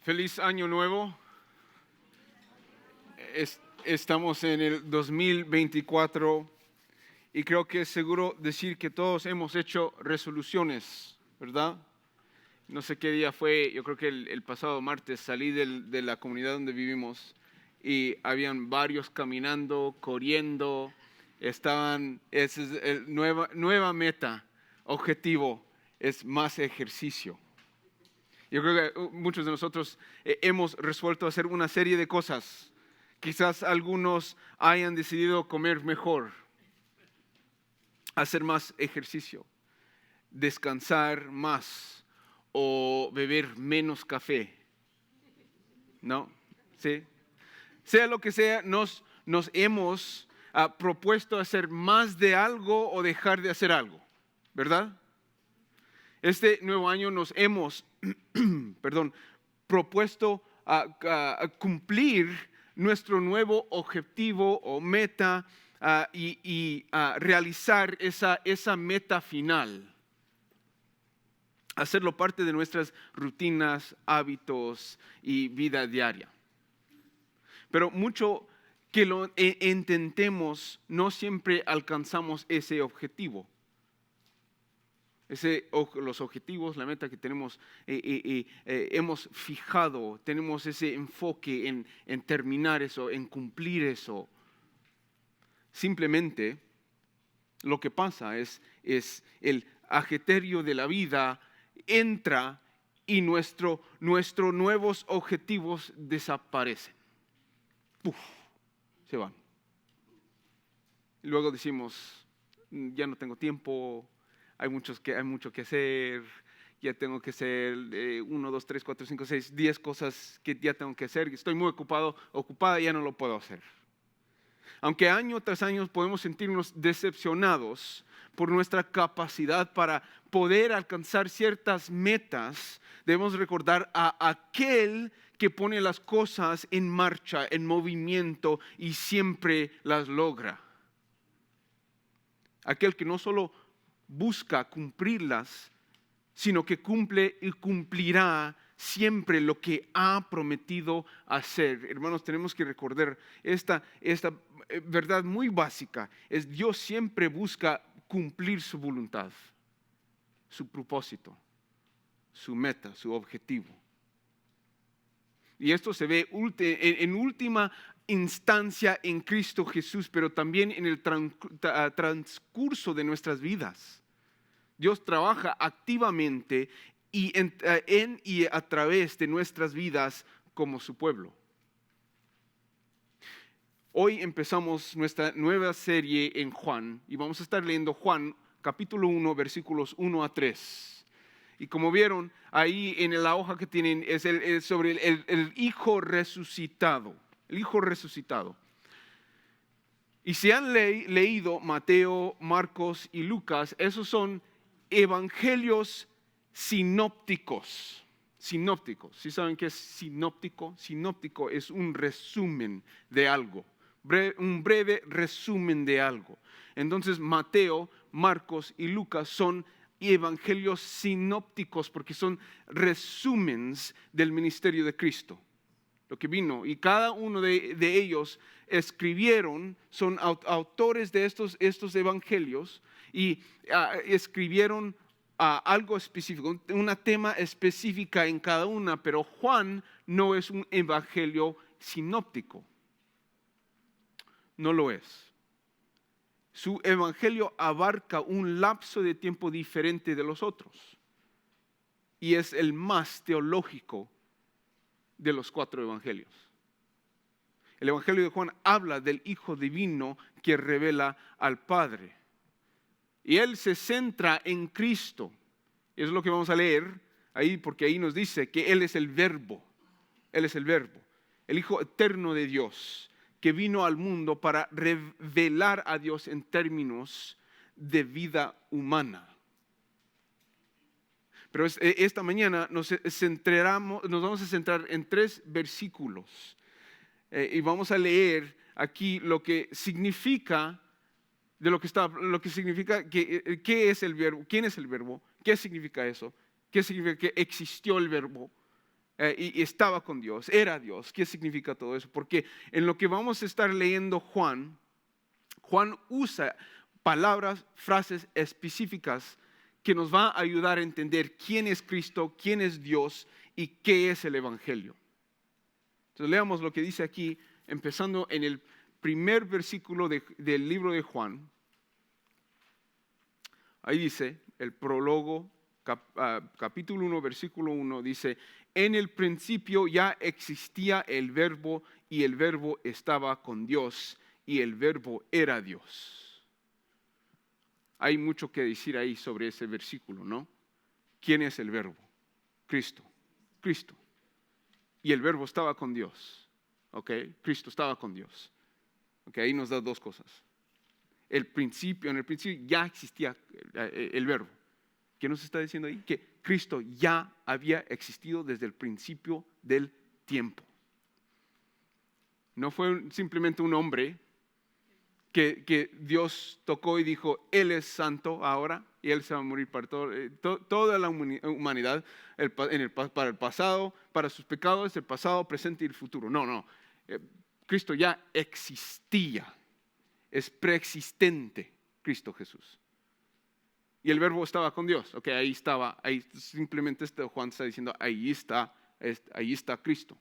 Feliz año nuevo. Estamos en el 2024 y creo que es seguro decir que todos hemos hecho resoluciones, ¿verdad? No sé qué día fue, yo creo que el pasado martes salí de la comunidad donde vivimos y habían varios caminando, corriendo, esa es nueva meta, objetivo, es más ejercicio. Yo creo que muchos de nosotros hemos resuelto hacer una serie de cosas. Quizás algunos hayan decidido comer mejor, hacer más ejercicio, descansar más o beber menos café. ¿No? ¿Sí? Sea lo que sea, nos hemos propuesto hacer más de algo o dejar de hacer algo, ¿verdad? Este nuevo año nos hemos propuesto a cumplir nuestro nuevo objetivo o meta y realizar esa meta final. Hacerlo parte de nuestras rutinas, hábitos y vida diaria. Pero mucho que lo intentemos, no siempre alcanzamos ese objetivo. Los objetivos, la meta que tenemos, hemos fijado, tenemos ese enfoque en terminar eso, en cumplir eso. Simplemente lo que pasa es el ajetreo de la vida entra y nuestros nuevos objetivos desaparecen. ¡Puf! Se van. Y luego decimos, ya no tengo tiempo. Hay mucho que hacer, ya tengo que hacer 1, 2, 3, 4, 5, 6, 10 cosas que ya tengo que hacer. Estoy muy ocupada, ya no lo puedo hacer. Aunque año tras año podemos sentirnos decepcionados por nuestra capacidad para poder alcanzar ciertas metas, debemos recordar a aquel que pone las cosas en marcha, en movimiento y siempre las logra. Aquel que no solo busca cumplirlas, sino que cumple y cumplirá siempre lo que ha prometido hacer. Hermanos, tenemos que recordar esta verdad muy básica, es Dios siempre busca cumplir su voluntad, su propósito, su meta, su objetivo. Y esto se ve en última instancia en Cristo Jesús, pero también en el transcurso de nuestras vidas. Dios trabaja activamente y en y a través de nuestras vidas como su pueblo. Hoy empezamos nuestra nueva serie en Juan y vamos a estar leyendo Juan capítulo 1 versículos 1 a 3. Y como vieron ahí en la hoja que tienen es sobre el Hijo resucitado. El Hijo resucitado. Y si han leído Mateo, Marcos y Lucas, esos son evangelios sinópticos. Sinópticos. ¿Sí saben qué es sinóptico? Sinóptico es un resumen de algo. Un breve resumen de algo. Entonces Mateo, Marcos y Lucas son evangelios sinópticos porque son resúmenes del ministerio de Cristo. Lo que vino, y cada uno de ellos escribieron, son autores de estos evangelios y escribieron algo específico, una tema específica en cada una, pero Juan no es un evangelio sinóptico, no lo es. Su evangelio abarca un lapso de tiempo diferente de los otros y es el más teológico de los 4 evangelios. El evangelio de Juan habla del Hijo divino que revela al Padre. Y él se centra en Cristo. Es lo que vamos a leer ahí, porque ahí nos dice que Él es el Verbo. Él es el Verbo, el Hijo eterno de Dios, que vino al mundo para revelar a Dios en términos de vida humana. Pero esta mañana nos vamos a centrar en 3 versículos y vamos a leer aquí lo que significa qué es el verbo, quién es el verbo, qué significa eso, qué significa que existió el verbo y estaba con Dios, era Dios. ¿Qué significa todo eso? Porque en lo que vamos a estar leyendo Juan usa palabras, frases específicas que nos va a ayudar a entender quién es Cristo, quién es Dios y qué es el Evangelio. Entonces leamos lo que dice aquí, empezando en el primer versículo del libro de Juan. Ahí dice, el prólogo, capítulo 1, versículo 1, dice: en el principio ya existía el verbo, y el verbo estaba con Dios, y el verbo era Dios. Hay mucho que decir ahí sobre ese versículo, ¿no? ¿Quién es el verbo? Cristo. Cristo. Y el verbo estaba con Dios. ¿Ok? Cristo estaba con Dios. ¿Ok? Ahí nos da dos cosas. En el principio ya existía el verbo. ¿Qué nos está diciendo ahí? Que Cristo ya había existido desde el principio del tiempo. No fue simplemente un hombre que Dios tocó y dijo: Él es santo ahora y Él se va a morir para toda la humanidad, para el pasado, para sus pecados, el pasado, presente y el futuro. No. Cristo ya existía. Es preexistente Cristo Jesús. Y el verbo estaba con Dios. Ok, ahí estaba. Ahí simplemente Juan está diciendo: ahí está Cristo.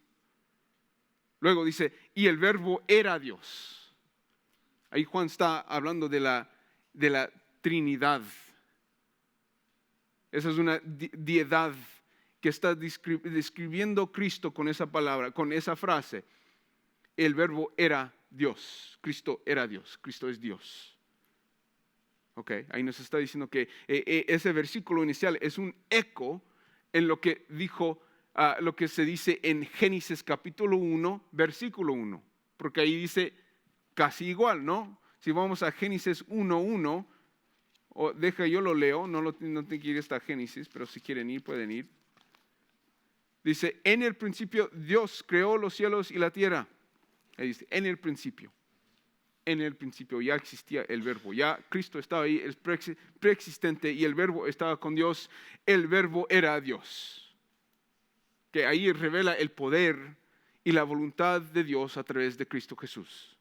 Luego dice: y el verbo era Dios. Ahí Juan está hablando de la Trinidad. Esa es una deidad que está describiendo Cristo con esa palabra, con esa frase. El verbo era Dios. Cristo era Dios. Cristo es Dios. Ok, ahí nos está diciendo que ese versículo inicial es un eco en lo que dijo, lo que se dice en Génesis capítulo 1, versículo 1. Porque ahí dice casi igual, ¿no? Si vamos a Génesis 1:1, yo lo leo, no te quiero ir hasta Génesis, pero si quieren ir, pueden ir. Dice: en el principio Dios creó los cielos y la tierra. Ahí dice: en el principio ya existía el verbo, ya Cristo estaba ahí, es preexistente, y el verbo estaba con Dios, el verbo era Dios. Que ahí revela el poder y la voluntad de Dios a través de Cristo Jesús.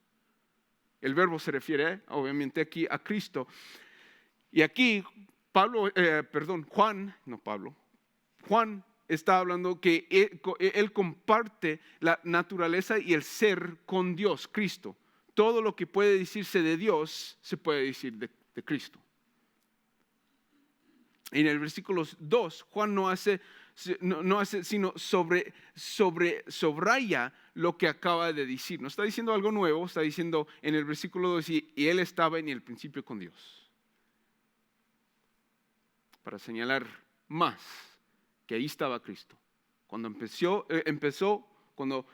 El verbo se refiere, obviamente, aquí a Cristo. Y aquí Juan está hablando que él comparte la naturaleza y el ser con Dios, Cristo. Todo lo que puede decirse de Dios se puede decir de Cristo. En el versículo 2, Juan no hace sino sobraya lo que acaba de decir. No está diciendo algo nuevo, está diciendo en el versículo 2: y él estaba en el principio con Dios. Para señalar más que ahí estaba Cristo. Cuando cuando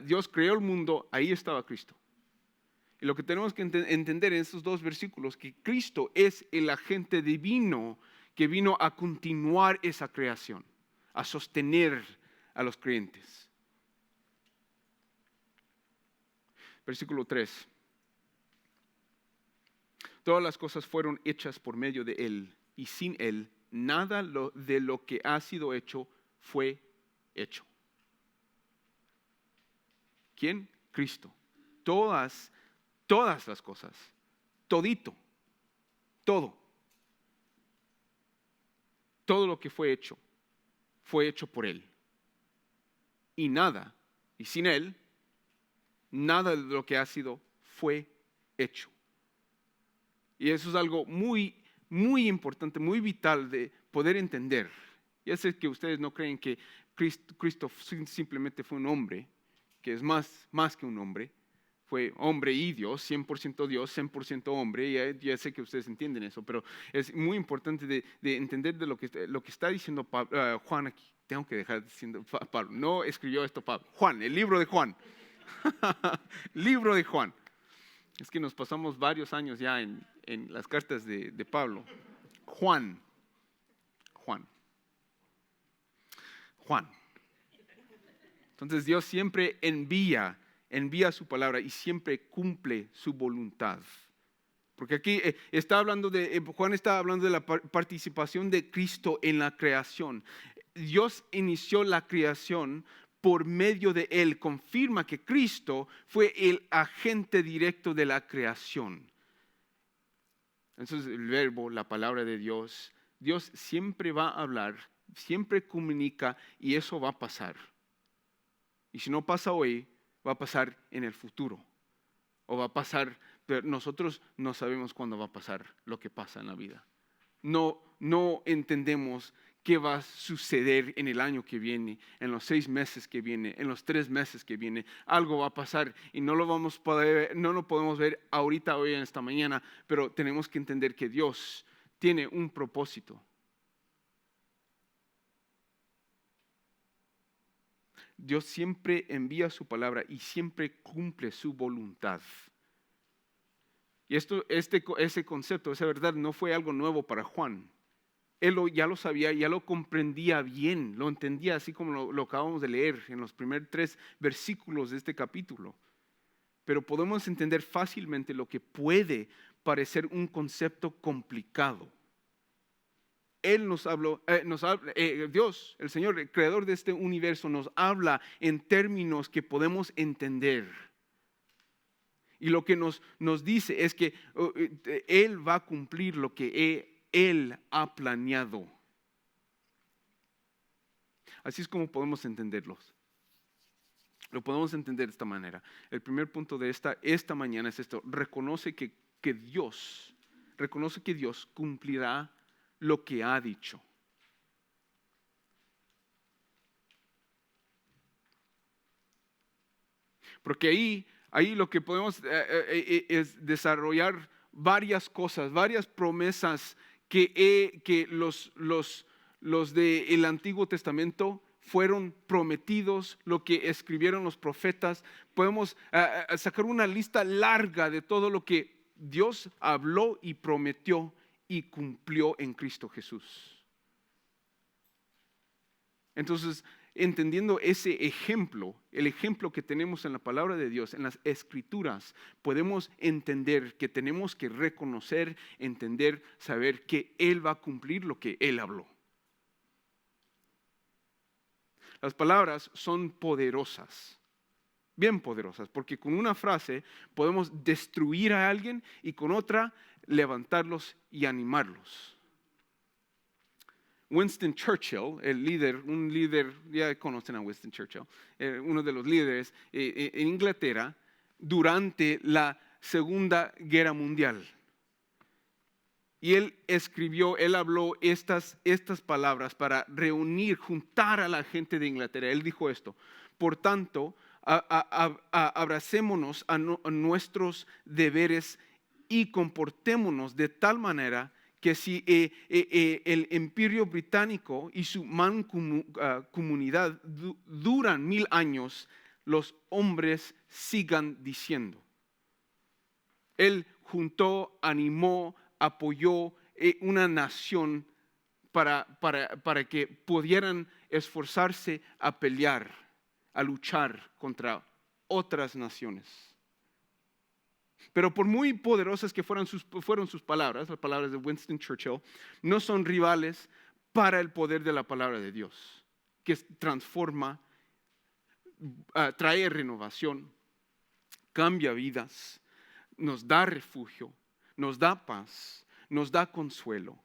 Dios creó el mundo, ahí estaba Cristo. Y lo que tenemos que entender en estos dos versículos, que Cristo es el agente divino que vino a continuar esa creación, a sostener a los creyentes. Versículo 3. Todas las cosas fueron hechas por medio de Él, y sin Él nada de lo que ha sido hecho fue hecho. ¿Quién? Cristo. Todas las cosas, todo lo que fue hecho por Él. Y sin Él, nada de lo que ha sido fue hecho. Y eso es algo muy, muy importante, muy vital de poder entender. Ya sé que ustedes no creen que Cristo simplemente fue un hombre, que es más que un hombre. Fue hombre y Dios, 100% Dios, 100% hombre. Ya sé que ustedes entienden eso, pero es muy importante de entender de lo que está diciendo Juan aquí. Tengo que dejar diciendo Pablo. No escribió esto Pablo. Juan, el libro de Juan. Libro de Juan. Es que nos pasamos varios años ya en las cartas de Pablo. Juan. Entonces Dios siempre envía su palabra y siempre cumple su voluntad. Porque aquí Juan está hablando de la participación de Cristo en la creación. Dios inició la creación por medio de Él. Confirma que Cristo fue el agente directo de la creación. Entonces el verbo, la palabra de Dios, Dios siempre va a hablar, siempre comunica y eso va a pasar. Y si no pasa hoy, va a pasar en el futuro. O va a pasar, pero nosotros no sabemos cuándo va a pasar lo que pasa en la vida. No entendemos qué va a suceder en el año que viene, en los 6 meses que viene, en los 3 meses que viene. Algo va a pasar y no lo podemos ver ahorita, hoy, en esta mañana, pero tenemos que entender que Dios tiene un propósito. Dios siempre envía su palabra y siempre cumple su voluntad. Y ese concepto, esa verdad no fue algo nuevo para Juan. Él ya lo sabía, ya lo comprendía bien, lo entendía así como lo acabamos de leer en los primeros 3 versículos de este capítulo. Pero podemos entender fácilmente lo que puede parecer un concepto complicado. Él Dios, el Señor, el creador de este universo, nos habla en términos que podemos entender. Y lo que nos dice es que Él va a cumplir lo que Él ha planeado. Así es como podemos entenderlos. Lo podemos entender de esta manera. El primer punto de esta mañana es esto. Reconoce que Dios cumplirá lo que ha dicho. Porque ahí lo que podemos es desarrollar varias cosas, varias promesas que los del Antiguo Testamento fueron prometidos, lo que escribieron los profetas. Podemos sacar una lista larga de todo lo que Dios habló y prometió y cumplió en Cristo Jesús. Entonces, entendiendo ese ejemplo, el ejemplo que tenemos en la palabra de Dios, en las Escrituras, podemos entender que tenemos que reconocer, entender, saber que Él va a cumplir lo que Él habló. Las palabras son poderosas, bien poderosas, porque con una frase podemos destruir a alguien y con otra levantarlos y animarlos. Winston Churchill, un líder, ya conocen a Winston Churchill, uno de los líderes en Inglaterra durante la Segunda Guerra Mundial. Y él habló estas palabras para juntar a la gente de Inglaterra. Él dijo esto: por tanto, abracémonos a nuestros deberes y comportémonos de tal manera que si el Imperio Británico y su mancomunidad duran 1000 años, los hombres sigan diciendo. Él juntó, animó, apoyó una nación para que pudieran esforzarse a pelear, a luchar contra otras naciones. Pero por muy poderosas que fueron sus palabras, las palabras de Winston Churchill, no son rivales para el poder de la palabra de Dios, que transforma, trae renovación, cambia vidas, nos da refugio, nos da paz, nos da consuelo.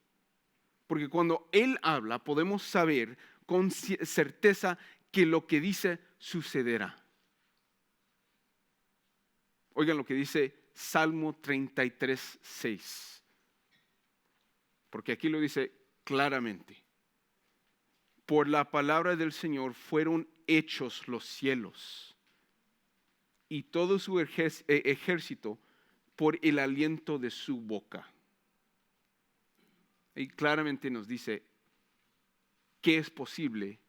Porque cuando Él habla, podemos saber con certeza que lo que dice sucederá. Oigan lo que dice Salmo 33:6. Porque aquí lo dice claramente. Por la palabra del Señor fueron hechos los cielos y todo su ejército por el aliento de su boca. Y claramente nos dice que es posible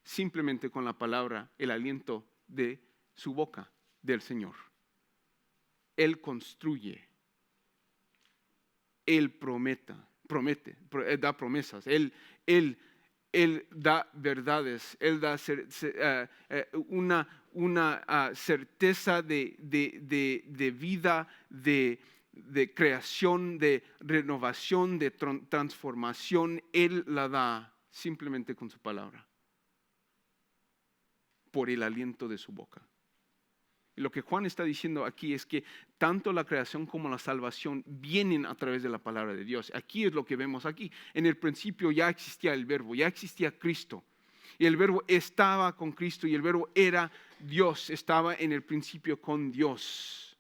simplemente con la palabra, el aliento de su boca, del Señor. Él construye, Él promete, da promesas, Él da verdades, Él da una certeza de vida, de creación, de renovación, de transformación. Él la da simplemente con su palabra, por el aliento de su boca. Y lo que Juan está diciendo aquí es que tanto la creación como la salvación vienen a través de la palabra de Dios. Aquí es lo que vemos aquí. En el principio ya existía el verbo, ya existía Cristo. Y el verbo estaba con Cristo y el verbo era Dios, estaba en el principio con Dios.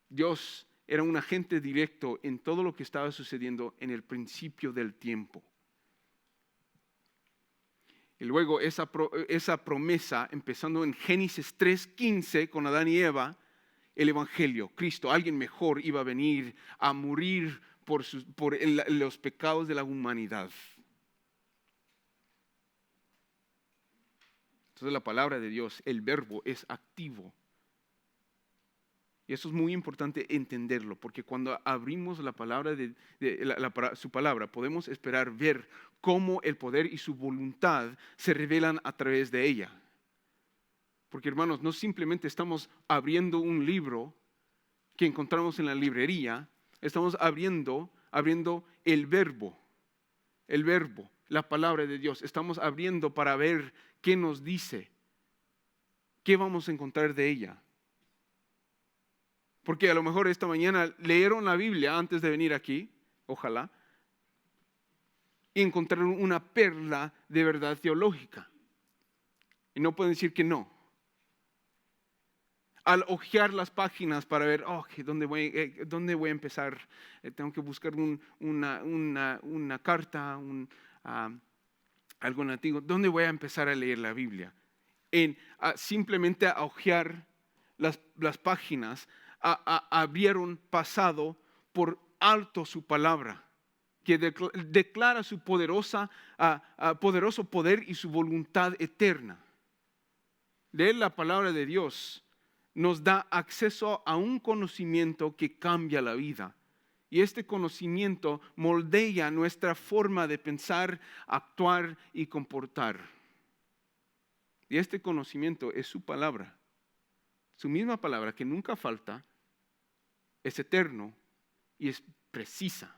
Dios era un agente directo en todo lo que estaba sucediendo en el principio del tiempo. Y luego esa promesa, empezando en Génesis 3:15 con Adán y Eva, el Evangelio, Cristo, alguien mejor iba a venir a morir por los pecados de la humanidad. Entonces la palabra de Dios, el verbo, es activo. Y eso es muy importante entenderlo, porque cuando abrimos la palabra su palabra, podemos esperar ver cómo el poder y su voluntad se revelan a través de ella. Porque hermanos, no simplemente estamos abriendo un libro que encontramos en la librería, estamos abriendo el verbo, la palabra de Dios. Estamos abriendo para ver qué nos dice, qué vamos a encontrar de ella. Porque a lo mejor esta mañana leyeron la Biblia antes de venir aquí, ojalá, y encontraron una perla de verdad teológica. Y no pueden decir que no. Al hojear las páginas para ver, ¿dónde voy a empezar? Tengo que buscar una carta, algo antiguo. ¿Dónde voy a empezar a leer la Biblia? Simplemente a hojear las páginas, habieron pasado por alto su palabra, que declara su poderoso poder y su voluntad eterna. Leer la palabra de Dios nos da acceso a un conocimiento que cambia la vida. Y este conocimiento moldea nuestra forma de pensar, actuar y comportar. Y este conocimiento es su palabra. Su misma palabra que nunca falta, es eterno y es precisa.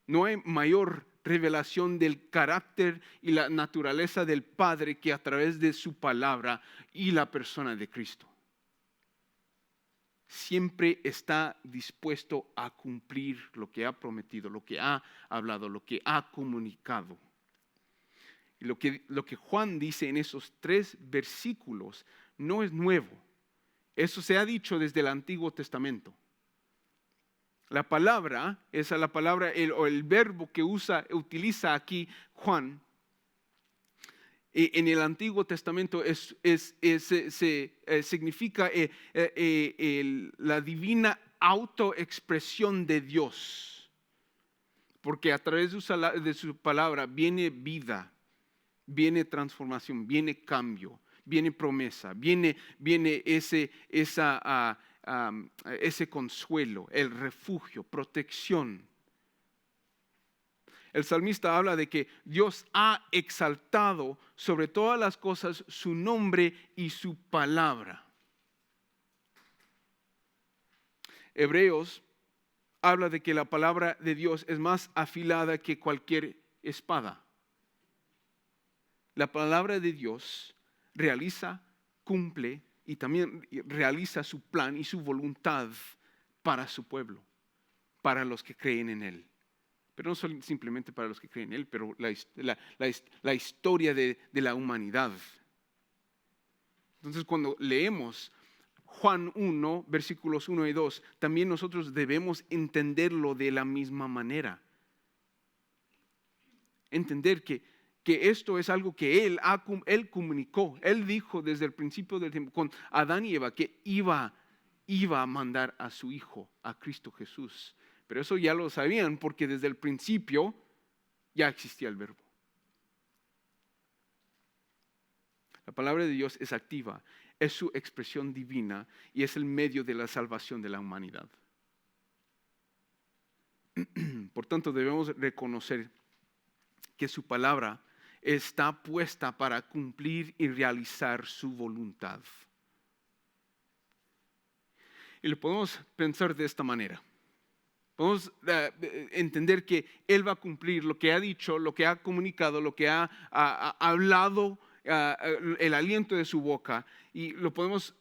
No hay mayor revelación del carácter y la naturaleza del Padre que a través de su palabra y la persona de Cristo. Siempre está dispuesto a cumplir lo que ha prometido, lo que ha hablado, lo que ha comunicado. Y lo que Juan dice en esos 3 versículos no es nuevo. Eso se ha dicho desde el Antiguo Testamento. La palabra, el verbo que utiliza aquí Juan, en el Antiguo Testamento significa la divina autoexpresión de Dios. Porque a través de su palabra viene vida, viene transformación, viene cambio, viene promesa, viene ese consuelo, el refugio, protección. El salmista habla de que Dios ha exaltado sobre todas las cosas su nombre y su palabra. Hebreos habla de que la palabra de Dios es más afilada que cualquier espada. La palabra de Dios realiza, cumple y también realiza su plan y su voluntad para su pueblo, para los que creen en Él. Pero no simplemente para los que creen en Él, pero la historia de la humanidad. Entonces, cuando leemos Juan 1, versículos 1 y 2, también nosotros debemos entenderlo de la misma manera. Entender que esto es algo que Él comunicó. Él dijo desde el principio del tiempo con Adán y Eva que iba a mandar a su Hijo, a Cristo Jesús. Pero eso ya lo sabían porque desde el principio ya existía el verbo. La palabra de Dios es activa, es su expresión divina y es el medio de la salvación de la humanidad. Por tanto, debemos reconocer que su palabra está puesta para cumplir y realizar su voluntad. Y lo podemos pensar de esta manera. Podemos entender que Él va a cumplir lo que ha dicho, lo que ha comunicado, lo que ha hablado, el aliento de su boca. Y lo podemos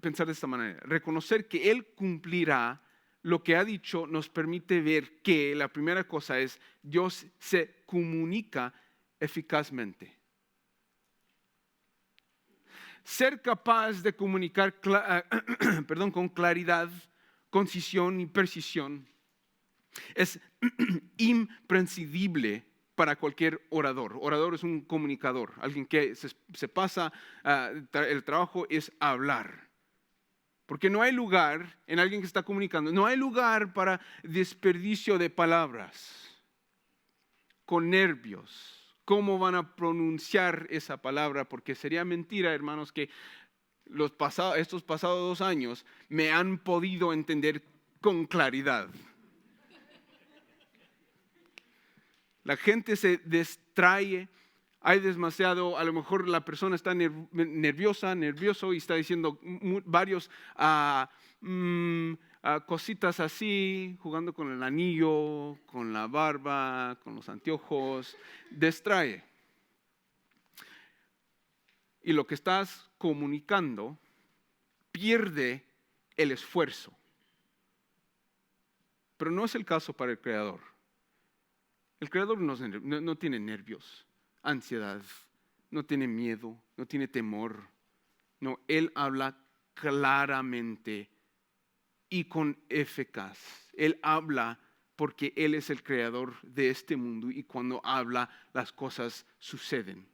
pensar de esta manera. Reconocer que Él cumplirá lo que ha dicho nos permite ver que la primera cosa es Dios se comunica eficazmente. Ser capaz de comunicar con claridad, concisión y precisión es imprescindible para cualquier orador. Orador es un comunicador, alguien que se pasa, el trabajo es hablar. Porque no hay lugar en alguien que está comunicando, no hay lugar para desperdicio de palabras, con nervios. ¿Cómo van a pronunciar esa palabra? Porque sería mentira, hermanos, que estos pasados 2 años me han podido entender con claridad. La gente se distrae, hay demasiado, a lo mejor la persona está nervioso y está diciendo varios cositas así, jugando con el anillo, con la barba, con los anteojos, distrae. Y lo que estás comunicando pierde el esfuerzo. Pero no es el caso para el Creador. El Creador no tiene nervios, ansiedad, no tiene miedo, no tiene temor. No, Él habla claramente y con eficaz. Él habla porque Él es el creador de este mundo y cuando habla las cosas suceden.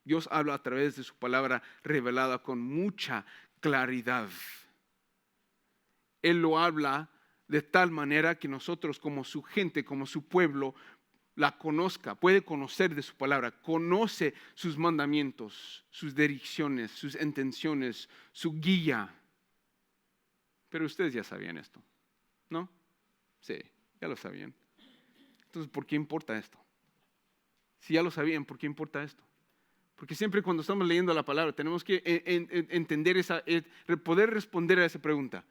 Dios habla a través de su palabra revelada con mucha claridad. Él lo habla de tal manera que nosotros como su gente, como su pueblo, la conozca, puede conocer de su palabra, conoce sus mandamientos, sus direcciones, sus intenciones, su guía. Pero ustedes ya sabían esto, ¿no? Sí, ya lo sabían. Entonces, ¿por qué importa esto? Si ya lo sabían, ¿por qué importa esto? Porque siempre cuando estamos leyendo la palabra tenemos que entender poder responder a esa pregunta.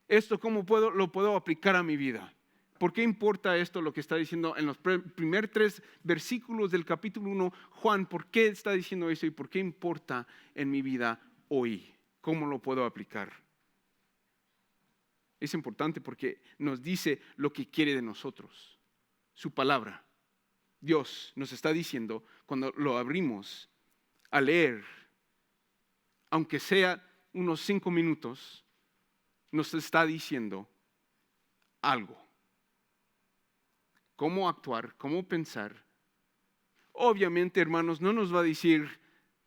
¿Esto cómo lo puedo aplicar a mi vida? ¿Por qué importa esto lo que está diciendo en los primeros 3 versículos del capítulo 1? Juan, ¿por qué está diciendo eso y por qué importa en mi vida hoy? ¿Cómo lo puedo aplicar? Es importante porque nos dice lo que quiere de nosotros. Su palabra. Dios nos está diciendo cuando lo abrimos a leer, aunque sea unos 5 minutos, nos está diciendo algo. Cómo actuar, cómo pensar. Obviamente, hermanos, no nos va a decir,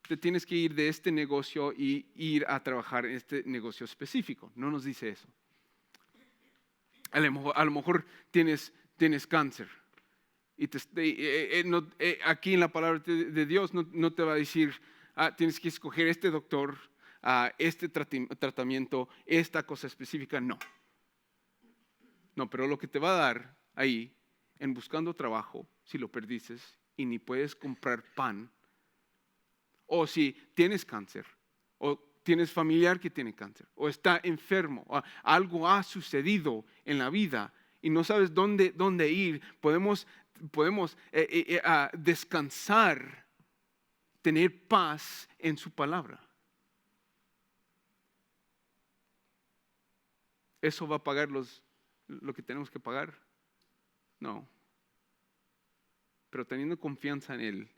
te tienes que ir de este negocio y ir a trabajar en este negocio específico. No nos dice eso. A lo mejor tienes cáncer. Y aquí en la palabra de Dios no te va a decir, tienes que escoger este doctor, este tratamiento, esta cosa específica. No, pero lo que te va a dar ahí, en buscando trabajo, si lo perdices y ni puedes comprar pan, o si tienes cáncer, o tienes familiar que tiene cáncer, o está enfermo, o algo ha sucedido en la vida y no sabes dónde ir, podemos descansar, tener paz en su palabra. ¿Eso va a pagar lo que tenemos que pagar? No. Pero teniendo confianza en Él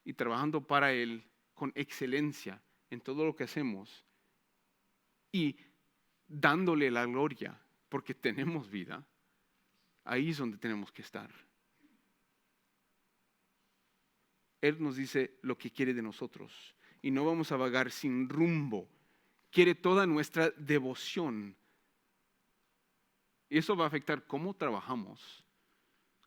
y trabajando para Él con excelencia en todo lo que hacemos y dándole la gloria porque tenemos vida, ahí es donde tenemos que estar. Él nos dice lo que quiere de nosotros y no vamos a vagar sin rumbo. Quiere toda nuestra devoción. Y eso va a afectar cómo trabajamos,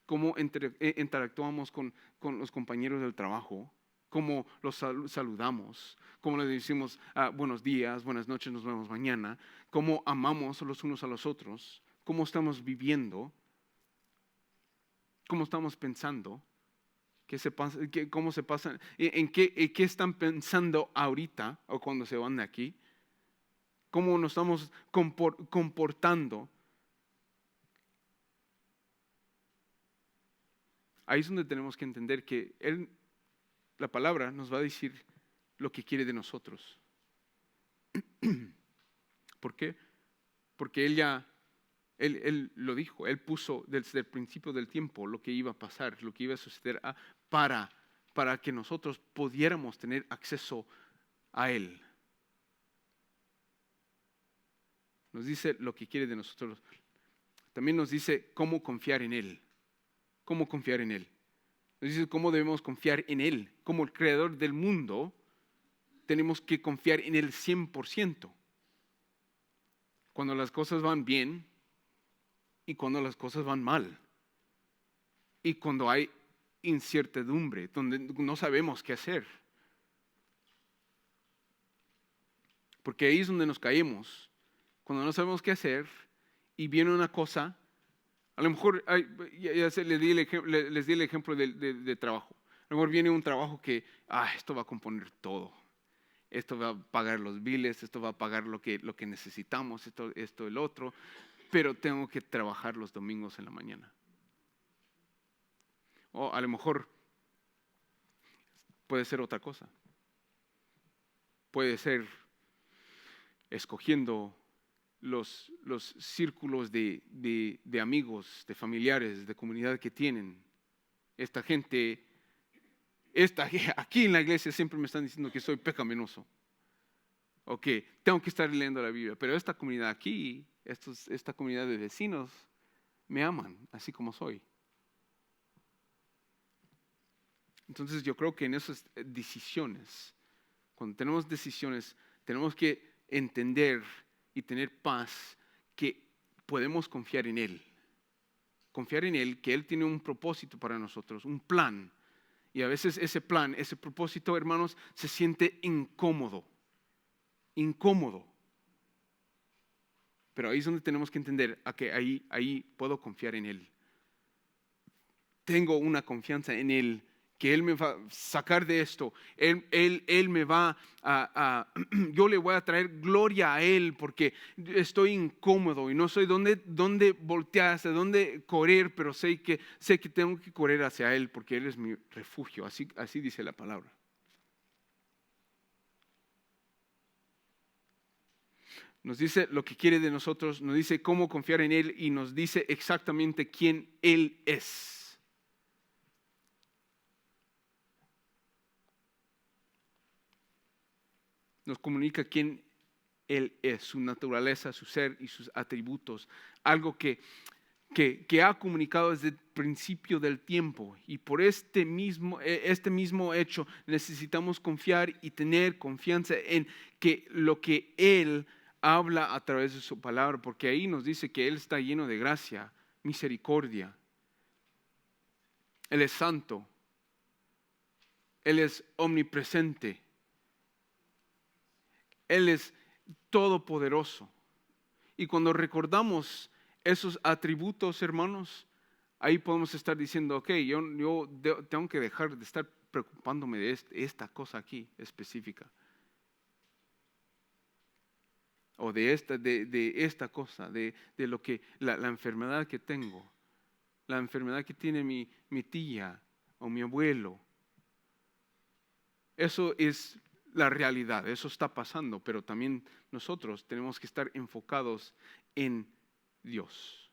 cómo interactuamos con los compañeros del trabajo, cómo los saludamos, cómo les decimos buenos días, buenas noches, nos vemos mañana, cómo amamos los unos a los otros, cómo estamos viviendo, cómo estamos pensando, cómo se pasan, en qué están pensando ahorita o cuando se van de aquí, cómo nos estamos comportando, ahí es donde tenemos que entender que la palabra nos va a decir lo que quiere de nosotros. ¿Por qué? Porque Él lo dijo, Él puso desde el principio del tiempo lo que iba a pasar, lo que iba a suceder para que nosotros pudiéramos tener acceso a Él. Nos dice lo que quiere de nosotros. También nos dice cómo confiar en Él. Cómo confiar en Él. Nos dice cómo debemos confiar en Él. Como el creador del mundo, tenemos que confiar en Él 100%. Cuando las cosas van bien y cuando las cosas van mal. Y cuando hay incertidumbre, donde no sabemos qué hacer. Porque ahí es donde nos caemos. Cuando no sabemos qué hacer y viene una cosa, a lo mejor, les di el ejemplo de trabajo. A lo mejor viene un trabajo que, esto va a componer todo. Esto va a pagar los biles, esto va a pagar lo que necesitamos, esto, el otro. Pero tengo que trabajar los domingos en la mañana. O a lo mejor puede ser otra cosa. Puede ser escogiendo los círculos de amigos, de familiares, de comunidad que tienen. Esta gente, aquí en la iglesia siempre me están diciendo que soy pecaminoso. O que tengo que estar leyendo la Biblia. Pero esta comunidad aquí, esta comunidad de vecinos, me aman así como soy. Entonces yo creo que en esas decisiones, cuando tenemos decisiones, tenemos que entender y tener paz que podemos confiar en Él. Confiar en Él, que Él tiene un propósito para nosotros, un plan. Y a veces ese plan, ese propósito, hermanos, se siente incómodo. Incómodo. Pero ahí es donde tenemos que entender a que ahí puedo confiar en Él. Tengo una confianza en Él, que Él me va a sacar de esto. Él me va yo le voy a traer gloria a Él porque estoy incómodo y no sé dónde voltear, hacia dónde correr, pero sé que tengo que correr hacia Él porque Él es mi refugio. Así dice la palabra. Nos dice lo que quiere de nosotros, nos dice cómo confiar en Él y nos dice exactamente quién Él es. Nos comunica quién Él es, su naturaleza, su ser y sus atributos. Algo que ha comunicado desde el principio del tiempo. Y por este mismo hecho necesitamos confiar y tener confianza en que lo que Él habla a través de su palabra, porque ahí nos dice que Él está lleno de gracia, misericordia. Él es santo. Él es omnipresente. Él es todopoderoso. Y cuando recordamos esos atributos, hermanos, ahí podemos estar diciendo, ok, yo tengo que dejar de estar preocupándome de esta cosa aquí específica. O de esta cosa, de lo que la enfermedad que tengo, la enfermedad que tiene mi tía o mi abuelo. Eso es la realidad, eso está pasando, pero también nosotros tenemos que estar enfocados en Dios.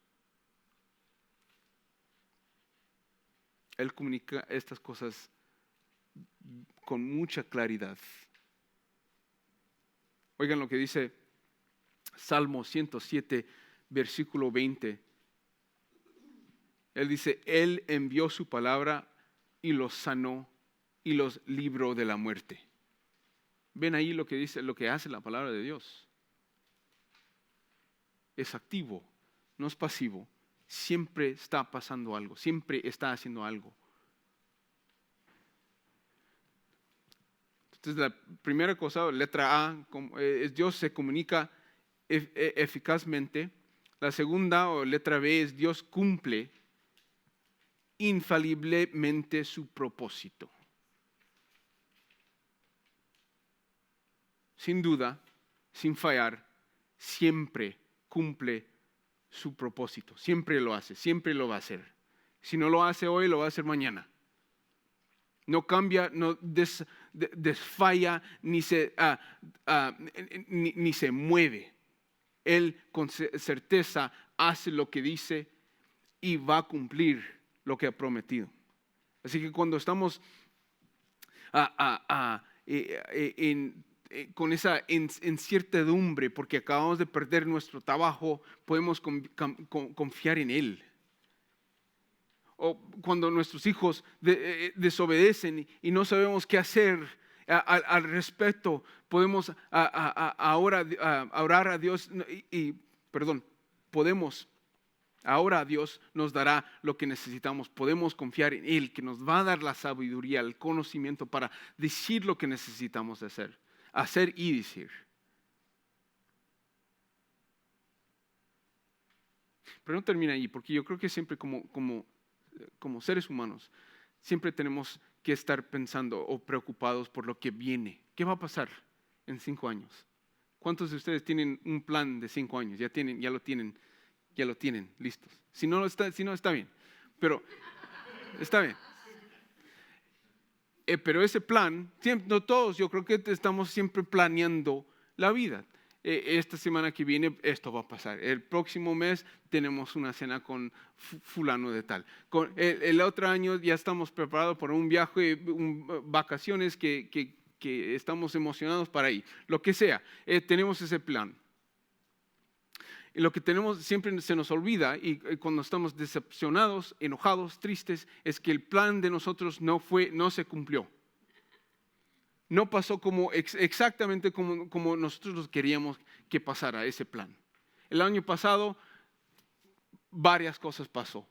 Él comunica estas cosas con mucha claridad. Oigan lo que dice Salmo 107, versículo 20. Él dice, Él envió su palabra y los sanó y los libró de la muerte. Ven ahí lo que dice, lo que hace la palabra de Dios. Es activo, no es pasivo. Siempre está pasando algo, siempre está haciendo algo. Entonces la primera cosa, letra A, es Dios se comunica eficazmente. La segunda, o letra B, es Dios cumple infaliblemente su propósito. Sin duda, sin fallar, siempre cumple su propósito. Siempre lo hace, siempre lo va a hacer. Si no lo hace hoy, lo va a hacer mañana. No cambia, no desfalla, ni se mueve. Él con certeza hace lo que dice y va a cumplir lo que ha prometido. Así que cuando estamos con esa incertidumbre porque acabamos de perder nuestro trabajo, podemos confiar en Él. O cuando nuestros hijos desobedecen y no sabemos qué hacer al respecto, podemos ahora orar a Dios podemos. Ahora Dios nos dará lo que necesitamos. Podemos confiar en Él, que nos va a dar la sabiduría, el conocimiento para decir lo que necesitamos hacer y decir. Pero no termina ahí, porque yo creo que siempre como seres humanos, siempre tenemos que estar pensando o preocupados por lo que viene. ¿Qué va a pasar en 5 años? ¿Cuántos de ustedes tienen un plan de 5 años? Ya lo tienen listos. Si no está bien. Pero está bien. Pero ese plan, no todos, yo creo que estamos siempre planeando la vida. Esta semana que viene esto va a pasar. El próximo mes tenemos una cena con fulano de tal. El otro año ya estamos preparados para un viaje, vacaciones que estamos emocionados para ir. Lo que sea, tenemos ese plan. Y lo que tenemos siempre se nos olvida y cuando estamos decepcionados, enojados, tristes, es que el plan de nosotros no se cumplió. No pasó exactamente como nosotros queríamos que pasara ese plan. El año pasado, varias cosas pasó.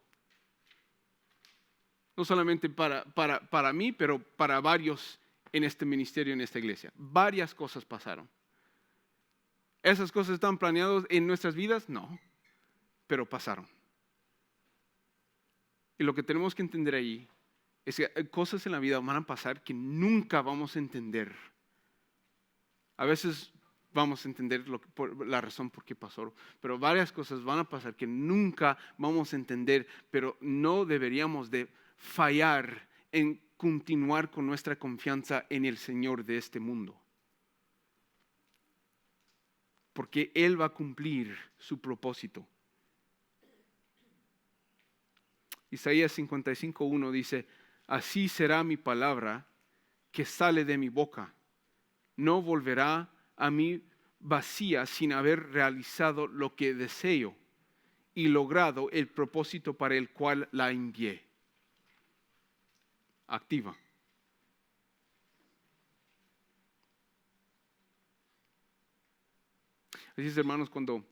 No solamente para mí, pero para varios en este ministerio, en esta iglesia. Varias cosas pasaron. ¿Esas cosas están planeadas en nuestras vidas? No, pero pasaron. Y lo que tenemos que entender ahí es que cosas en la vida van a pasar que nunca vamos a entender. A veces vamos a entender la razón por qué pasó, pero varias cosas van a pasar que nunca vamos a entender, pero no deberíamos de fallar en continuar con nuestra confianza en el Señor de este mundo. Porque Él va a cumplir su propósito. Isaías 55:1 dice, así será mi palabra que sale de mi boca. No volverá a mí vacía sin haber realizado lo que deseo y logrado el propósito para el cual la envié. Activa. Así es, hermanos, cuando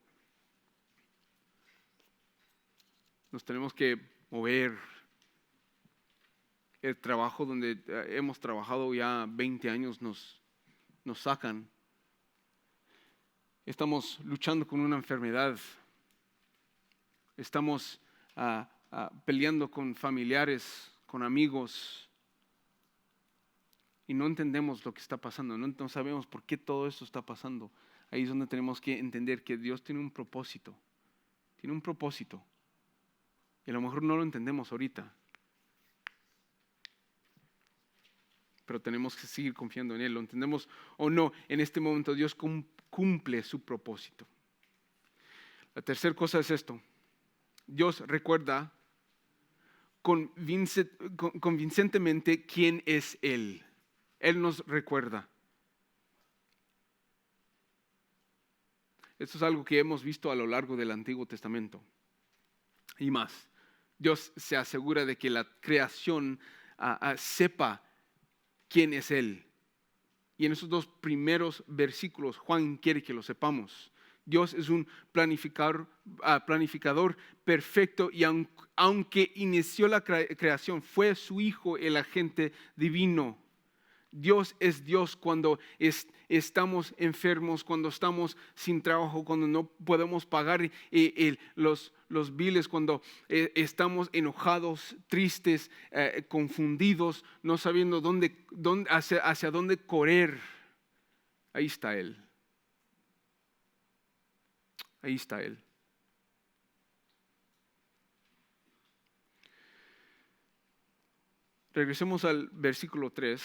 nos tenemos que mover, el trabajo donde hemos trabajado ya 20 años nos sacan. Estamos luchando con una enfermedad. Estamos peleando con familiares, con amigos. Y no entendemos lo que está pasando. No sabemos por qué todo esto está pasando. Ahí es donde tenemos que entender que Dios tiene un propósito. Tiene un propósito. Y a lo mejor no lo entendemos ahorita. Pero tenemos que seguir confiando en Él. Lo entendemos o no, en este momento Dios cumple su propósito. La tercera cosa es esto. Dios recuerda convincentemente quién es Él. Él nos recuerda. Esto es algo que hemos visto a lo largo del Antiguo Testamento. Y más, Dios se asegura de que la creación sepa quién es Él. Y en esos 2 primeros versículos, Juan quiere que lo sepamos. Dios es un planificador perfecto y aunque inició la creación, fue su Hijo el agente divino. Dios es Dios cuando estamos enfermos, cuando estamos sin trabajo, cuando no podemos pagar los biles, cuando estamos enojados, tristes, confundidos, no sabiendo hacia dónde correr. Ahí está Él. Ahí está Él. Regresemos al versículo 3.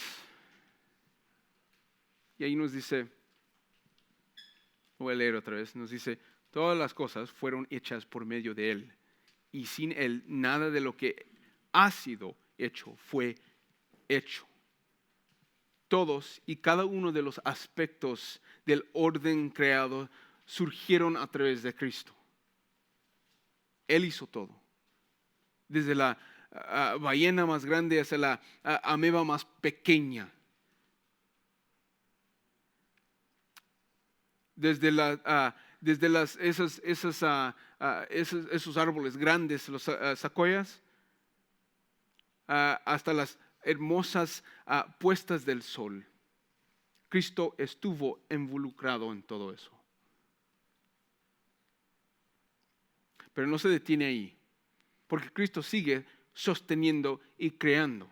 Y ahí nos dice, voy a leer otra vez, nos dice, todas las cosas fueron hechas por medio de Él. Y sin Él, nada de lo que ha sido hecho fue hecho. Todos y cada uno de los aspectos del orden creado surgieron a través de Cristo. Él hizo todo. Desde la ballena más grande hasta la ameba más pequeña. Desde esos árboles grandes, los secuoyas, hasta las hermosas puestas del sol. Cristo estuvo involucrado en todo eso. Pero no se detiene ahí, porque Cristo sigue sosteniendo y creando.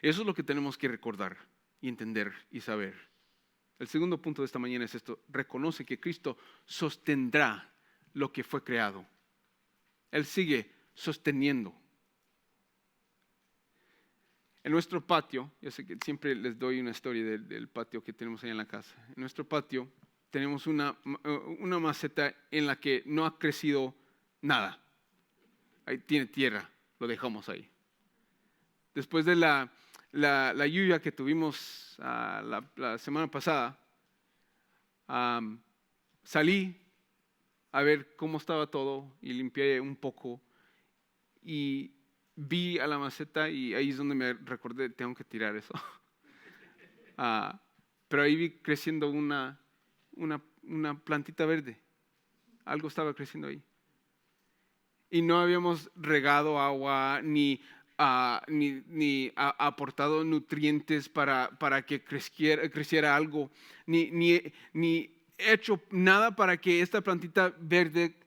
Eso es lo que tenemos que recordar y entender y saber. El segundo punto de esta mañana es esto: reconoce que Cristo sostendrá lo que fue creado. Él sigue sosteniendo. En nuestro patio, yo sé que siempre les doy una historia del patio que tenemos ahí en la casa. En nuestro patio tenemos una maceta en la que no ha crecido nada. Ahí tiene tierra, lo dejamos ahí. Después de la lluvia que tuvimos la semana pasada, salí a ver cómo estaba todo y limpié un poco y vi a la maceta y ahí es donde me recordé, tengo que tirar eso. Pero ahí vi creciendo una plantita verde. Algo estaba creciendo ahí. Y no habíamos regado agua ni aportado nutrientes para que creciera algo, ni hecho nada para que esta plantita verde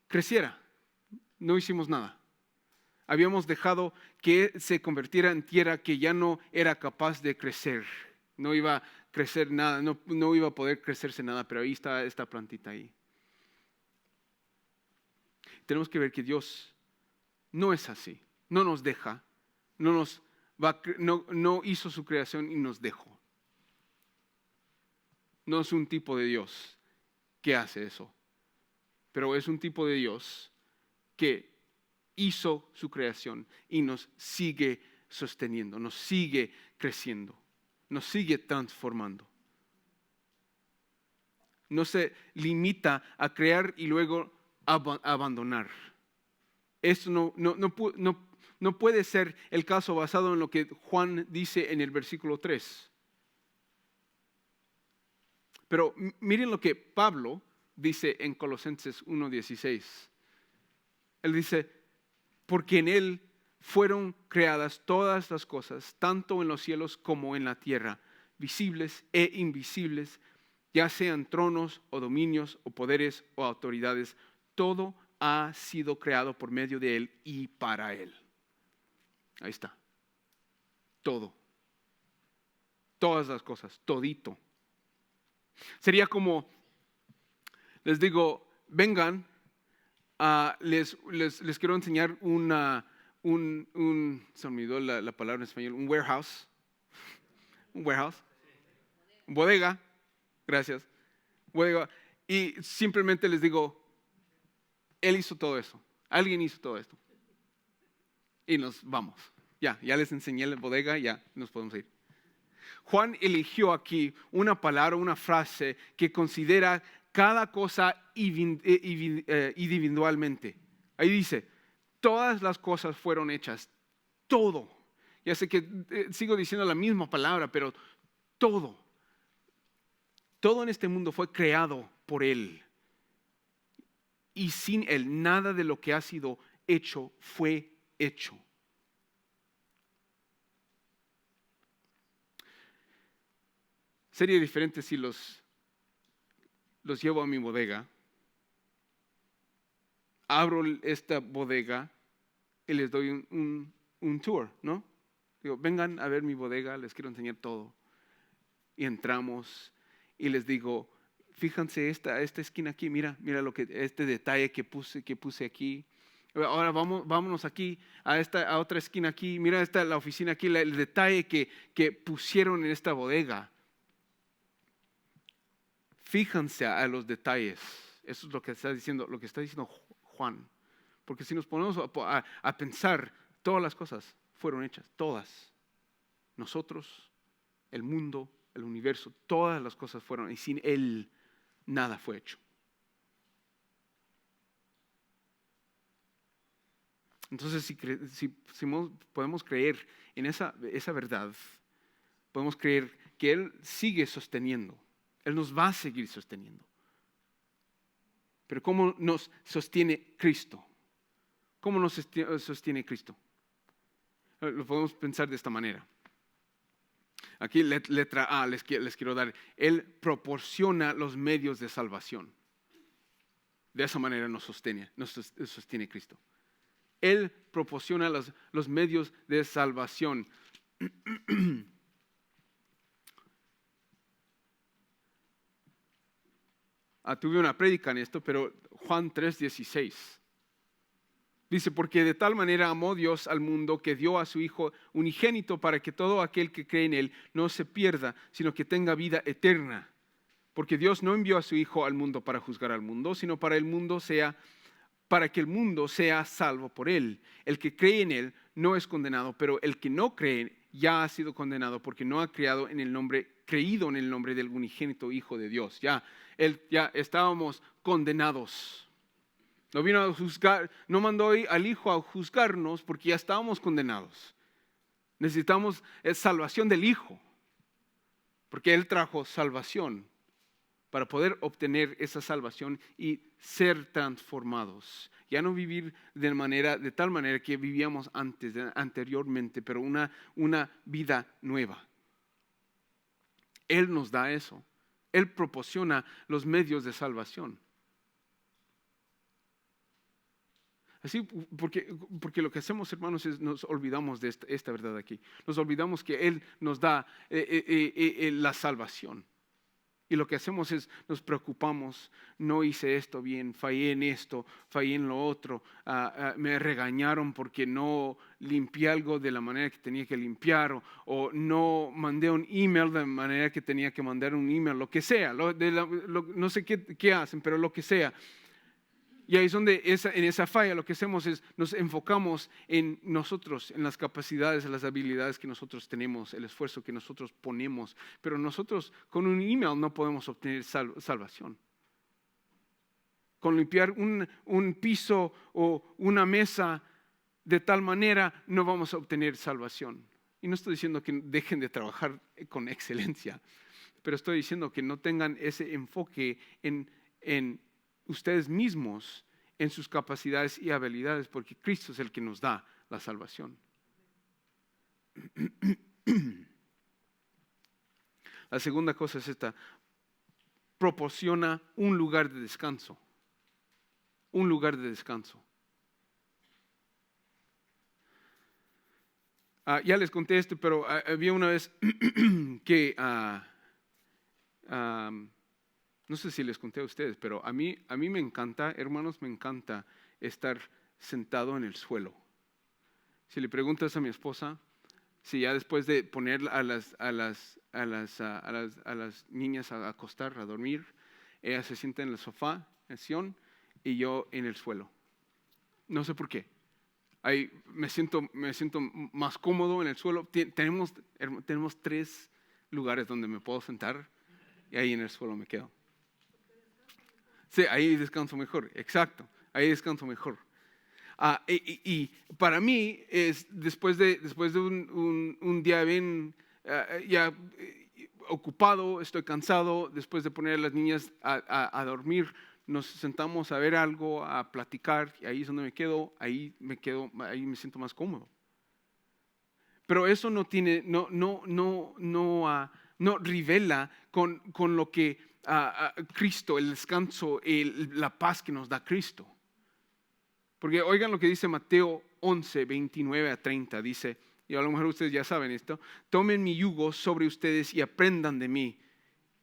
creciera. No hicimos nada. Habíamos dejado que se convirtiera en tierra que ya no era capaz de crecer. No iba a crecer nada, no iba a poder crecerse nada, pero ahí está esta plantita ahí. Tenemos que ver que Dios no es así. No nos deja, no hizo su creación y nos dejó. No es un tipo de Dios que hace eso, pero es un tipo de Dios que hizo su creación y nos sigue sosteniendo, nos sigue creciendo, nos sigue transformando. No se limita a crear y luego abandonar. Esto no puede ser el caso basado en lo que Juan dice en el versículo 3. Pero miren lo que Pablo dice en Colosenses 1:16. Él dice, porque en Él fueron creadas todas las cosas, tanto en los cielos como en la tierra, visibles e invisibles, ya sean tronos o dominios o poderes o autoridades, todo ha sido creado por medio de Él y para Él. Ahí está. Todo. Todas las cosas, todito. Sería como, les digo, vengan, les quiero enseñar se me olvidó la palabra en español, un warehouse, bodega, gracias, bodega, y simplemente les digo, Él hizo todo eso, alguien hizo todo esto, y nos vamos, ya les enseñé la bodega, ya nos podemos ir. Juan eligió aquí una palabra, una frase que considera cada cosa individualmente. Ahí dice, todas las cosas fueron hechas, todo. Ya sé que sigo diciendo la misma palabra, pero todo. Todo en este mundo fue creado por Él. Y sin Él, nada de lo que ha sido hecho fue hecho. Sería diferente si los llevo a mi bodega, abro esta bodega y les doy un tour, ¿no? Digo, vengan a ver mi bodega, les quiero enseñar todo. Y entramos y les digo, fíjense esta esquina aquí, mira este detalle que puse aquí. Ahora vámonos aquí a otra esquina aquí, mira la oficina aquí, el detalle que pusieron en esta bodega. Fíjense a los detalles. Eso es lo que está diciendo Juan. Porque si nos ponemos a pensar, todas las cosas fueron hechas, todas. Nosotros, el mundo, el universo, todas las cosas fueron, y sin Él nada fue hecho. Entonces, si podemos creer en esa verdad, podemos creer que Él sigue sosteniendo. Él nos va a seguir sosteniendo. Pero ¿cómo nos sostiene Cristo? ¿Cómo nos sostiene Cristo? Lo podemos pensar de esta manera. Aquí letra A les quiero dar. Él proporciona los medios de salvación. De esa manera nos sostiene Cristo. Él proporciona los medios de salvación. Tuve una prédica en esto, pero Juan 3:16 dice, porque de tal manera amó Dios al mundo que dio a su Hijo unigénito para que todo aquel que cree en Él no se pierda, sino que tenga vida eterna. Porque Dios no envió a su Hijo al mundo para juzgar al mundo, sino para que el mundo sea salvo por Él. El que cree en Él no es condenado, pero el que no cree ya ha sido condenado porque no ha creído en el nombre del unigénito Hijo de Dios. Ya estábamos condenados. No vino a juzgar, no mandó al Hijo a juzgarnos porque ya estábamos condenados. Necesitamos salvación del Hijo, porque Él trajo salvación para poder obtener esa salvación y ser transformados. Ya no vivir de tal manera que vivíamos anteriormente, pero una vida nueva. Él nos da eso. Él proporciona los medios de salvación. Así, porque lo que hacemos, hermanos, es nos olvidamos de esta verdad aquí. Nos olvidamos que Él nos da la salvación. Y lo que hacemos es nos preocupamos, no hice esto bien, fallé en esto, fallé en lo otro, me regañaron porque no limpié algo de la manera que tenía que limpiar, o no mandé un email de la manera que tenía que mandar un email, lo que sea, no sé qué hacen, pero lo que sea. Y ahí es donde en esa falla lo que hacemos es nos enfocamos en nosotros, en las capacidades, en las habilidades que nosotros tenemos, el esfuerzo que nosotros ponemos. Pero nosotros con un email no podemos obtener salvación. Con limpiar un piso o una mesa de tal manera no vamos a obtener salvación. Y no estoy diciendo que dejen de trabajar con excelencia, pero estoy diciendo que no tengan ese enfoque en ustedes mismos, en sus capacidades y habilidades, porque Cristo es el que nos da la salvación. La segunda cosa es esta: proporciona un lugar de descanso. Un lugar de descanso. Ya les conté esto, pero había una vez que no sé si les conté a ustedes, pero a mí me encanta, hermanos, me encanta estar sentado en el suelo. Si le preguntas a mi esposa, si ya después de poner a las niñas a acostar, a dormir, ella se sienta en el sofá, en el sillón, y yo en el suelo. No sé por qué. Ahí me siento más cómodo en el suelo. Tenemos 3 lugares donde me puedo sentar y ahí en el suelo me quedo. Sí, ahí descanso mejor, exacto, ahí descanso mejor. Y para mí, después de un día bien ya ocupado, estoy cansado, después de poner a las niñas a dormir, nos sentamos a ver algo, a platicar, y ahí es donde me quedo, ahí me siento más cómodo. Pero eso no rivela con lo que Cristo, el descanso, la paz que nos da Cristo. Porque oigan lo que dice Mateo 11, 29 a 30, dice, y a lo mejor ustedes ya saben esto: tomen mi yugo sobre ustedes y aprendan de mí,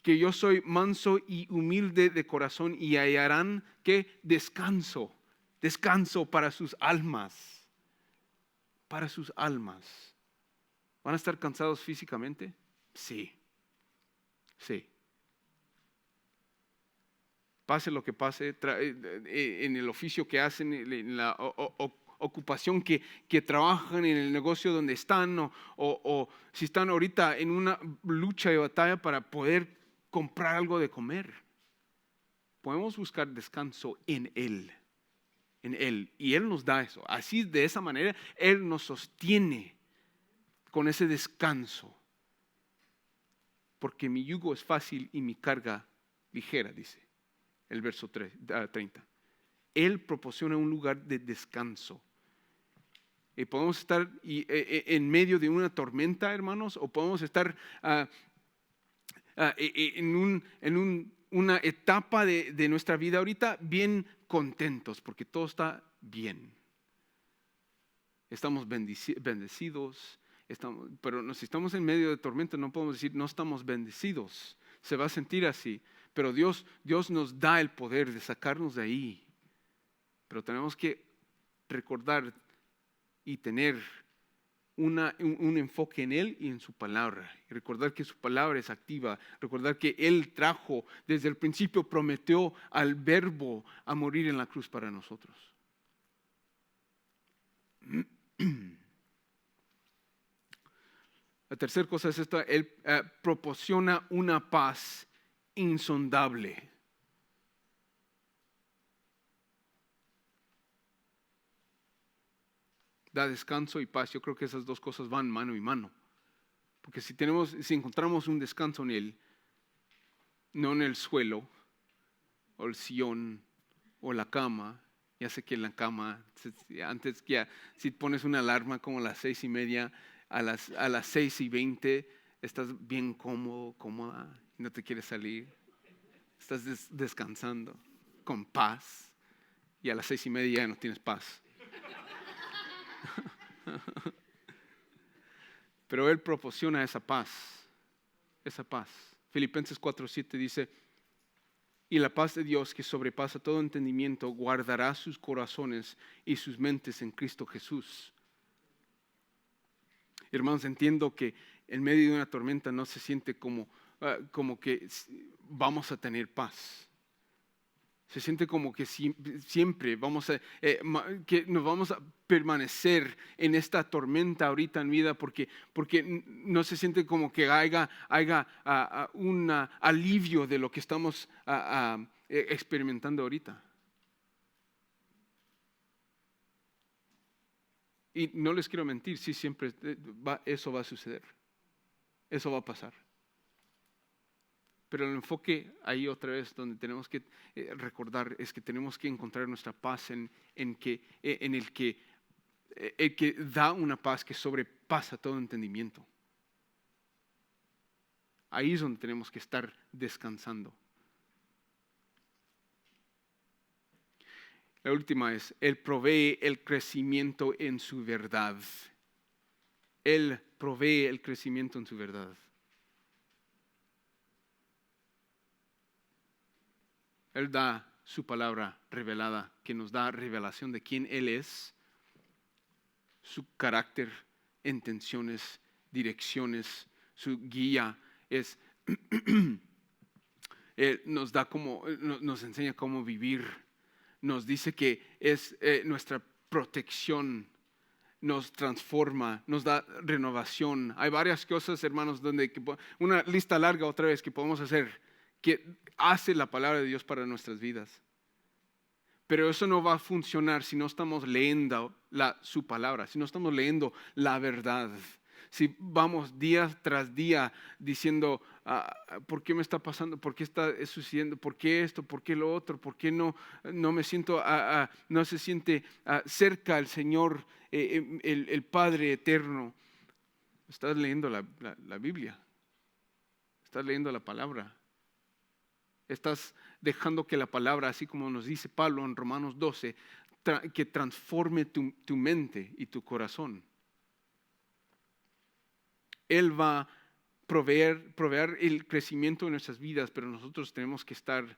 que yo soy manso y humilde de corazón y hallarán que descanso para sus almas, para sus almas. ¿Van a estar cansados físicamente? Sí. Pase lo que pase, en el oficio que hacen, en la ocupación que trabajan, en el negocio donde están, o si están ahorita en una lucha y batalla para poder comprar algo de comer. Podemos buscar descanso en Él. Y Él nos da eso. Así, de esa manera, Él nos sostiene con ese descanso. Porque mi yugo es fácil y mi carga ligera, dice el verso 30. Él proporciona un lugar de descanso. Y podemos estar en medio de una tormenta, hermanos, o podemos estar en una etapa de nuestra vida ahorita bien contentos, porque todo está bien. Estamos bendecidos, pero si estamos en medio de tormenta no podemos decir no estamos bendecidos. Se va a sentir así, pero Dios nos da el poder de sacarnos de ahí. Pero tenemos que recordar y tener un enfoque en Él y en su palabra. Y recordar que su palabra es activa. Recordar que Él trajo, desde el principio prometió al Verbo a morir en la cruz para nosotros. La tercera cosa es esta: Él proporciona una paz insondable. Da descanso y paz. Yo creo que esas dos cosas van mano y mano. Porque si encontramos un descanso en Él, no en el suelo, o el sillón, o la cama. Ya sé que en la cama, antes que si pones una alarma como a las 6:30, a las 6:20, estás bien cómoda, y no te quieres salir. Estás descansando con paz, y a las 6:30 ya no tienes paz. Pero Él proporciona esa paz. Filipenses 4:7 dice: y la paz de Dios, que sobrepasa todo entendimiento, guardará sus corazones y sus mentes en Cristo Jesús. Hermanos, entiendo que en medio de una tormenta no se siente como que vamos a tener paz. Se siente como que siempre que nos vamos a permanecer en esta tormenta ahorita en vida, porque no se siente como que haya un alivio de lo que estamos experimentando ahorita. Y no les quiero mentir, sí, siempre eso va a suceder. Eso va a pasar. Pero el enfoque ahí otra vez donde tenemos que recordar es que tenemos que encontrar nuestra paz en el que da una paz que sobrepasa todo entendimiento. Ahí es donde tenemos que estar descansando. La última es: Él provee el crecimiento en su verdad. Él provee el crecimiento en su verdad. Él da su palabra revelada, que nos da revelación de quién Él es, su carácter, intenciones, direcciones, su guía. Nos enseña cómo vivir. Nos dice que es nuestra protección. Nos transforma, nos da renovación. Hay varias cosas, hermanos, una lista larga otra vez que podemos hacer, que hace la palabra de Dios para nuestras vidas. Pero eso no va a funcionar si no estamos leyendo su palabra, si no estamos leyendo la verdad. Si vamos día tras día diciendo, ¿por qué me está pasando? ¿Por qué está sucediendo? ¿Por qué esto? ¿Por qué lo otro? ¿Por qué no me siento, no se siente cerca al Señor, el Padre eterno? Estás leyendo la Biblia. Estás leyendo la palabra. Estás dejando que la palabra, así como nos dice Pablo en Romanos 12, que transforme tu mente y tu corazón. Él va proveer el crecimiento de nuestras vidas, pero nosotros tenemos que estar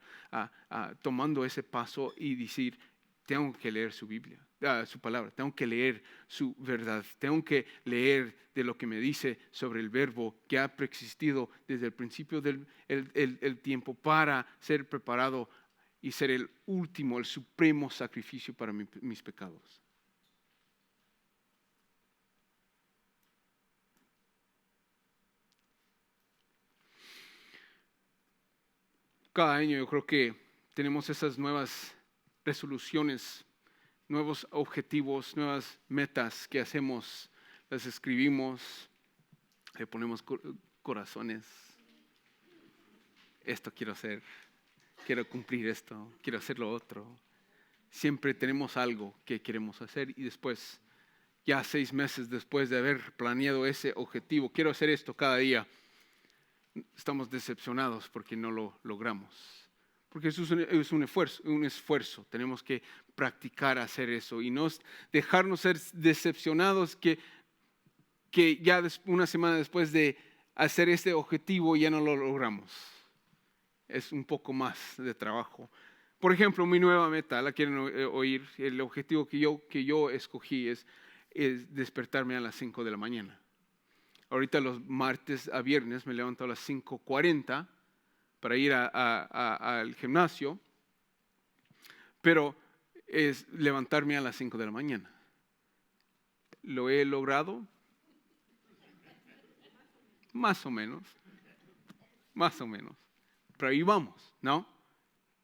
tomando ese paso y decir, tengo que leer su Biblia, su palabra, tengo que leer su verdad, tengo que leer de lo que me dice sobre el verbo que ha preexistido desde el principio del el tiempo para ser preparado y ser el último, el supremo sacrificio para mis pecados. Cada año yo creo que tenemos esas nuevas resoluciones, nuevos objetivos, nuevas metas que hacemos, las escribimos, le ponemos corazones. Esto quiero hacer, quiero cumplir esto, quiero hacer lo otro. Siempre tenemos algo que queremos hacer y después, ya 6 meses después de haber planeado ese objetivo, quiero hacer esto cada día, estamos decepcionados porque no lo logramos. Porque eso es un esfuerzo. Tenemos que practicar hacer eso y no dejarnos ser decepcionados que ya una semana después de hacer este objetivo ya no lo logramos. Es un poco más de trabajo. Por ejemplo, mi nueva meta, la quieren oír, el objetivo que yo escogí es despertarme a las 5 de la mañana. Ahorita los martes a viernes me levanto a las 5:40 para ir al gimnasio, pero es levantarme a las 5 de la mañana. ¿Lo he logrado? Más o menos. Pero ahí vamos, ¿no?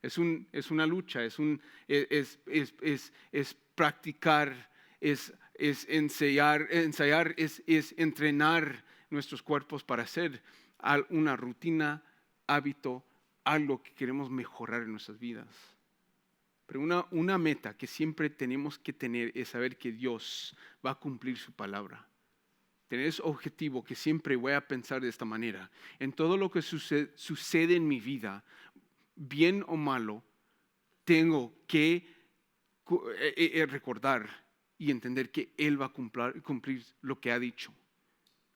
Es una lucha, es practicar, es ensayar, es entrenar nuestros cuerpos para hacer una rutina, hábito, algo que queremos mejorar en nuestras vidas. Pero una meta que siempre tenemos que tener es saber que Dios va a cumplir su palabra. Tener ese objetivo que siempre voy a pensar de esta manera. En todo lo que sucede en mi vida, bien o malo, tengo que recordar y entender que Él va a cumplir lo que ha dicho.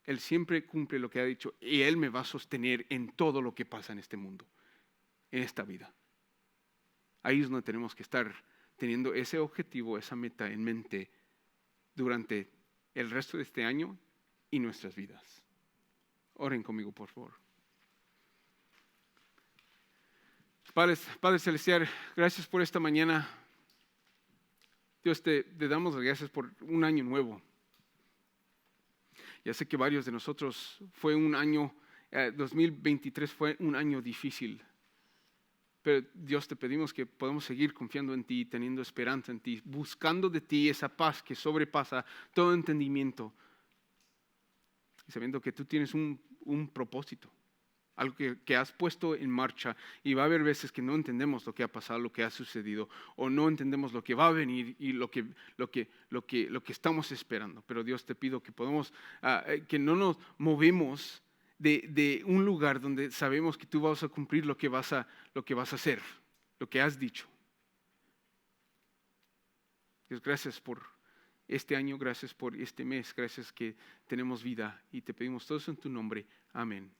Él siempre cumple lo que ha dicho y Él me va a sostener en todo lo que pasa en este mundo, en esta vida. Ahí es donde tenemos que estar teniendo ese objetivo, esa meta en mente durante el resto de este año y nuestras vidas. Oren conmigo, por favor. Padre Celestial, gracias por esta mañana. Dios, te damos las gracias por un año nuevo. Ya sé que varios de nosotros fue un año, 2023 fue un año difícil. Pero Dios, te pedimos que podamos seguir confiando en ti, teniendo esperanza en ti, buscando de ti esa paz que sobrepasa todo entendimiento. Y sabiendo que tú tienes un propósito, algo que has puesto en marcha, y va a haber veces que no entendemos lo que ha pasado, lo que ha sucedido, o no entendemos lo que va a venir y lo que estamos esperando. Pero Dios, te pido que podamos, que no nos movemos de un lugar donde sabemos que tú vas a cumplir lo que vas a hacer, lo que has dicho. Dios, gracias por este año, gracias por este mes, gracias que tenemos vida y te pedimos todo eso en tu nombre. Amén.